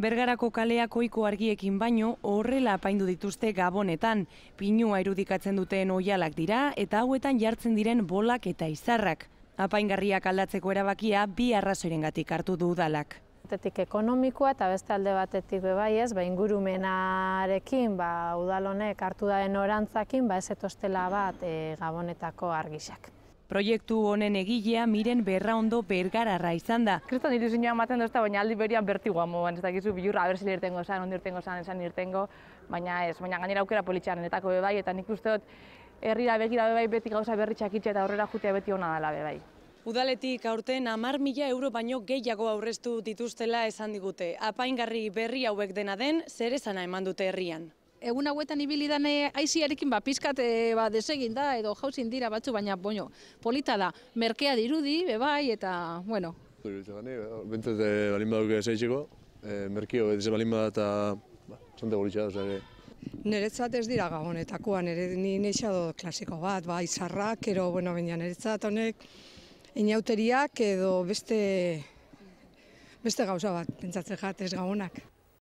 Bergarako kaleak ohiko argiekin baino horrela apaindu dituzte Gabonetan. Pinua irudikatzen duten oihalak dira eta hauetan jartzen diren bolak eta izarrak. Apaingarriak aldatzeko erabakia bi arrazoirengatik hartu du udalak. Batetik ekonomikoa eta beste alde batetik bai ez, ingurumenarekin udal honek hartu daren orantzakin ez etostela bat Gabonetako argisak. Proiektu honen egilea Miren Berraondo bergararra izan da. Kriston ilusioa ematen dozta, baina aldi berian bertigoa moan, ez dakizu bilurra, abertzile irtengo zan, ondi irtengo zan, esan irtengo, baina ez, baina gainera aukera politxean netako bebai, eta nik uste dut herrira begira bebai beti gauza berri txakitxe eta aurrera jutea beti ona dela bebai. Udaletik aurten 10.000 euro baino gehiago aurreztu dituztela esan digute. Apaingarri berri hauek dena den, zer esana eman dute herrian. Egun hauetan ibili dan aiziarekin pizkat desegin da edo jauzin dira batzu, baina polita da, merkea dirudi, bebai, eta, bueno. Bentzat balin baduk zeitzeko, merkio betize balin bada eta zante golitxa da. Niretzat ez dira Gabonetakoa, ni neixado klasiko bat, izarrak, ero, baina niretzat honek inauteriak edo beste gauza bat, pentsatzen jat ez Gabonak.